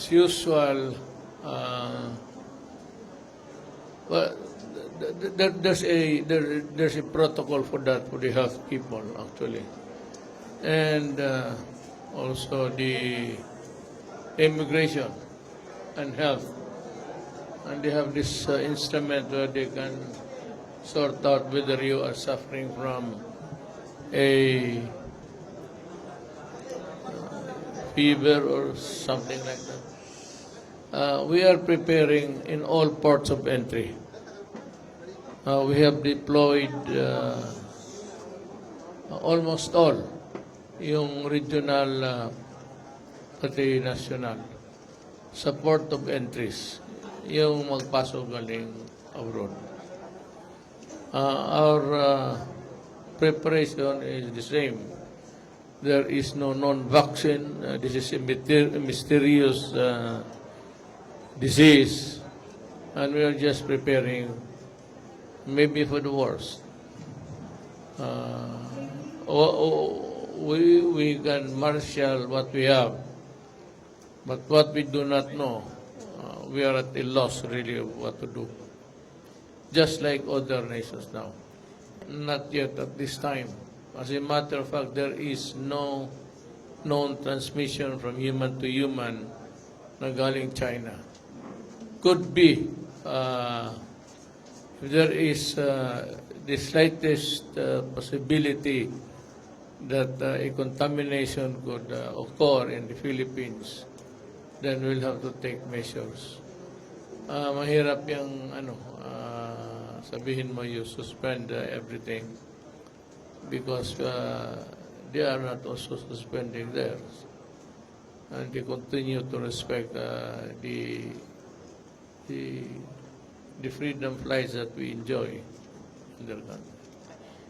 as usual, well, there's a protocol for that for the health people actually, and also the immigration and health, and they have this instrument where they can sort out whether you are suffering from a fever or something like that. We are preparing in all ports of entry. We have deployed almost all yung regional pati national sa port of entries, yung magpasok galing abroad. Our preparation is the same. There is no non-vaccine. This is a mysterious disease, and we are just preparing maybe for the worst. We can marshal what we have, but what we do not know, we are at a loss really of what to do. Just like other nations now. Not yet at this time. As a matter of fact, there is no known transmission from human to human na galing China. Could be, if there is the slightest possibility that a contamination could occur in the Philippines, then we'll have to take measures. Mahirap yung sabihin mo you suspend everything because they are not also suspending theirs, and they continue to respect the freedom flights that we enjoy in their country.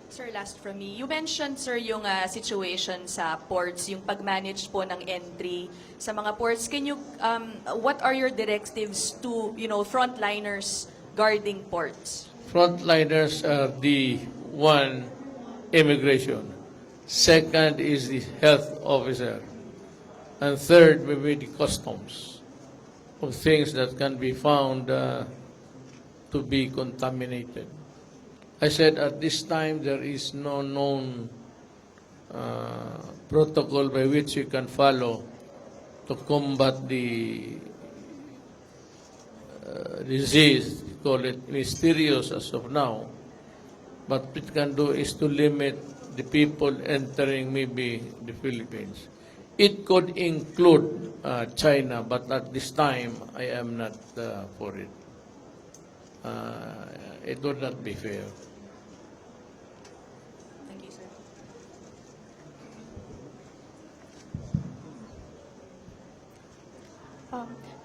Sir, last from me. You mentioned, sir, yung situation sa ports, yung pag-manage po ng entry sa mga ports. Can you, what are your directives to, frontliners guarding ports? Frontliners are the one, immigration. Second is the health officer. And third will be the customs of things that can be found to be contaminated. I said at this time there is no known protocol by which you can follow to combat the disease. We call it mysterious as of now. But what it can do is to limit the people entering maybe the Philippines. It could include China, but at this time I am not for it. It would not be fair. Thank you, sir.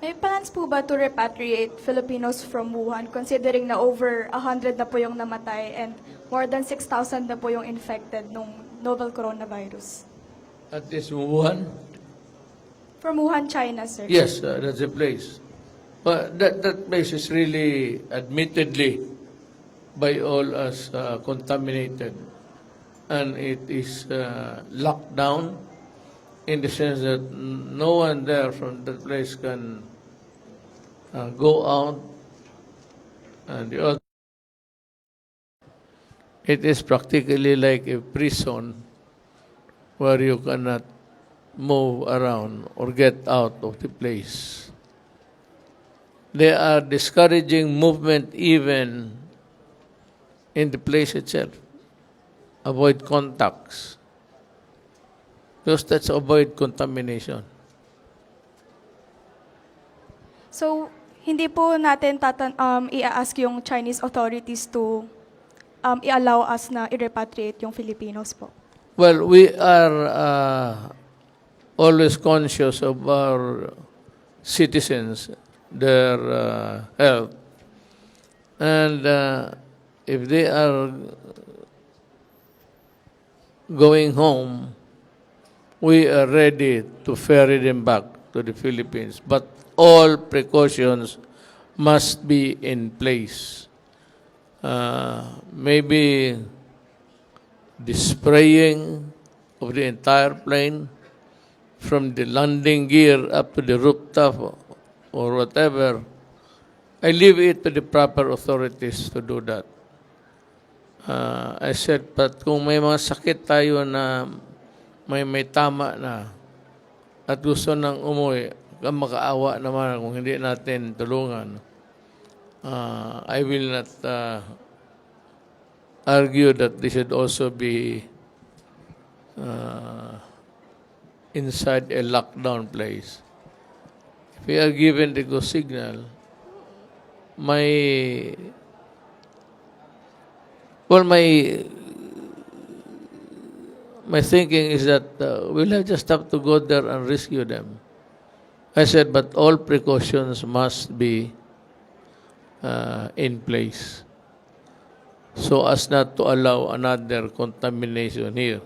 May plans po ba to repatriate Filipinos from Wuhan considering na over 100 na po yung namatay and more than 6,000 na po yung infected nung novel coronavirus? At this Wuhan? From Wuhan, China, sir. Yes, that's a place. But that place is really, admittedly, by all as contaminated. And it is locked down in the sense that no one there from that place can go out. And the other, it is practically like a prison where you cannot move around or get out of the place. They are discouraging movement even in the place itself. Avoid contacts. Because that's avoid contamination. So, hindi po natin i-ask yung Chinese authorities to i-allow us na i-repatriate yung Filipinos po. Well, we are always conscious of our citizens, their health. And if they are going home, we are ready to ferry them back to the Philippines. But all precautions must be in place. Maybe the spraying of the entire plane from the landing gear up to the rooftop or whatever, I leave it to the proper authorities to do that. I said, but kung may mga sakit tayo na may tama na at gusto nang umuwi, makaawa naman kung hindi natin tulungan. I will not argue that they should also be inside a lockdown place. If we are given the go signal, my thinking is that we'll just have to go there and rescue them. I said, but all precautions must be in place so as not to allow another contamination here.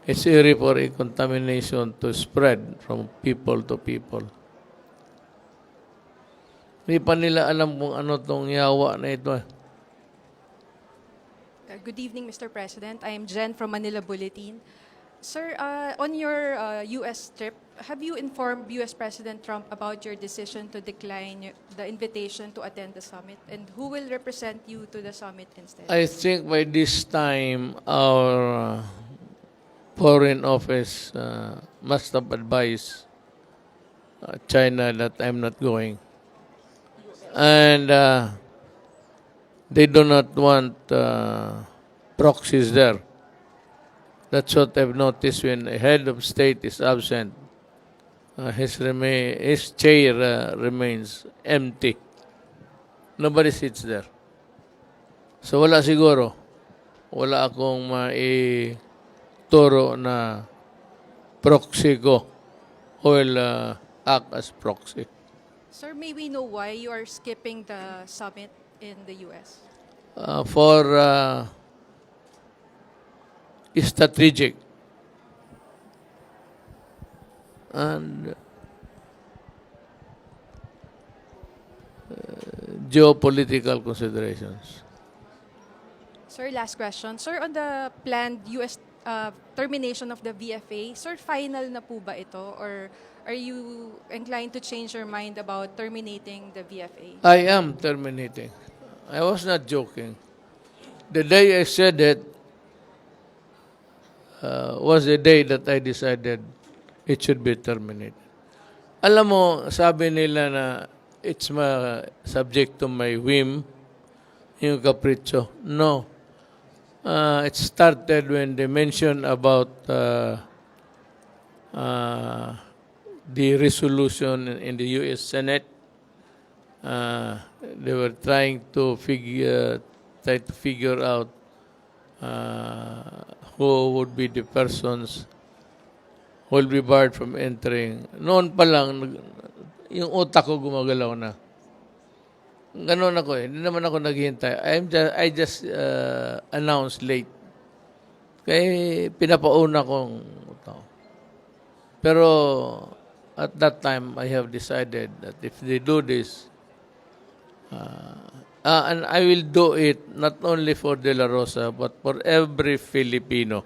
It's easy for a contamination to spread from people to people. Hindi pa nila alam kung ano tong yawa na ito. Good evening, Mr. President. I am Jen from Manila Bulletin. Sir, on your U.S. trip, have you informed U.S. President Trump about your decision to decline the invitation to attend the summit? And who will represent you to the summit instead? I think by this time, our Foreign Office must have advised China that I'm not going. And they do not want proxies there. That's what I've noticed when a head of state is absent. His chair remains empty. Nobody sits there. So wala siguro. Wala akong maituro na proxy ko who will act as proxy. Sir, may we know why you are skipping the summit in the U.S.? For strategic and geopolitical considerations. Sir, last question. Sir, on the planned U.S. Termination of the VFA, sir, final na po ba ito? Or are you inclined to change your mind about terminating the VFA? I am terminating. I was not joking. The day I said it was the day that I decided it should be terminated. Alam mo, sabi nila na it's subject to my whim, yung capriccio. No. It started when they mentioned about the resolution in the U.S. Senate. They were trying to figure out who would be the persons who will be barred from entering. Noon pa lang, yung utak ko gumagalaw na. Ganon ako eh. Hindi naman ako naghihintay. I just announced late. Kaya pinapauna kong tao. Pero at that time, I have decided that if they do this, and I will do it not only for De La Rosa, but for every Filipino.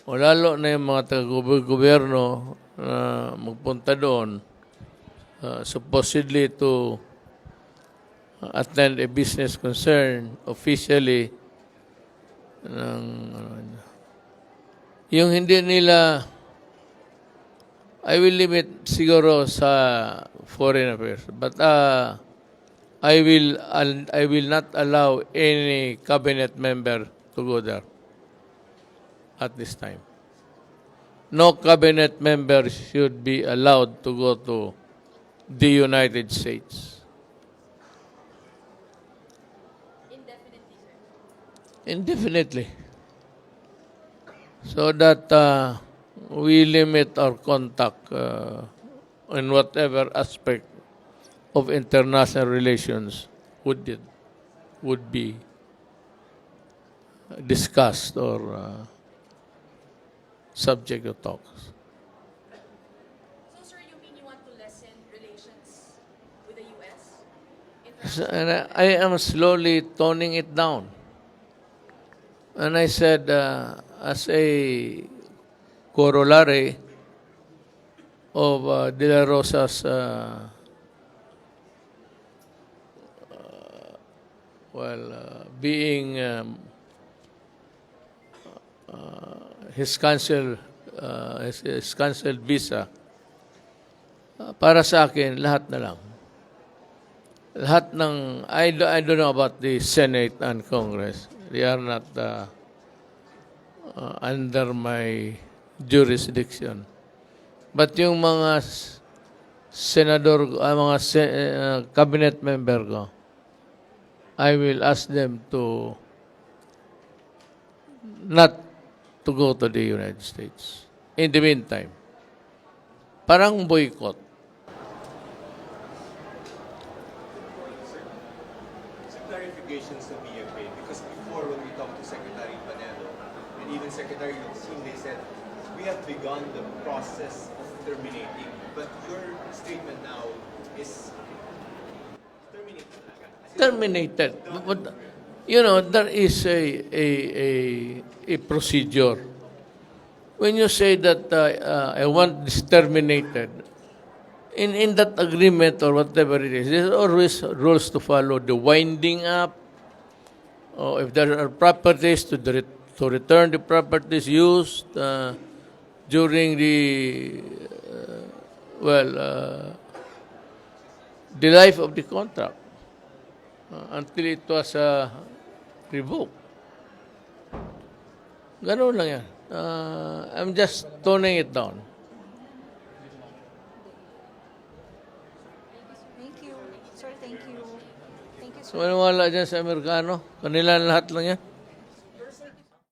O lalo na yung mga taga-gobyerno na magpunta doon, supposedly to attend a business concern officially. Yung hindi nila, I will limit siguro sa foreign affairs, but I will not allow any cabinet member to go there at this time. No cabinet member should be allowed to go to the United States. Indefinitely, sir. Indefinitely. So that we limit our contact in whatever aspect of international relations would be discussed or subject of talks. So, sir, you mean you want to lessen relations with the U.S.? And I am slowly toning it down. And I said, as a corollary, of De La Rosa's being his canceled visa, para sa akin, lahat na lang. Lahat ng, I don't know about the Senate and Congress. They are not under my jurisdiction. But yung mga senador, mga cabinet member ko, I will ask them to not to go to the United States. In the meantime, parang boycott. Some clarifications to BFA, because before when we talked to Secretary Panelo and even Secretary Locsin, they said we have begun the process of terminating, but your statement now is Terminated. But, you know, there is a procedure. When you say that I want this terminated, in that agreement or whatever it is, there's always rules to follow. The winding up, or if there are properties, to return the properties used during the life of the contract until it was revoked. Ganun lang yan. I'm just toning it down. Thank you. Sir, thank you. Thank you, sir. So, maniwala dyan sa Amerikano. Kanila lahat lang yan.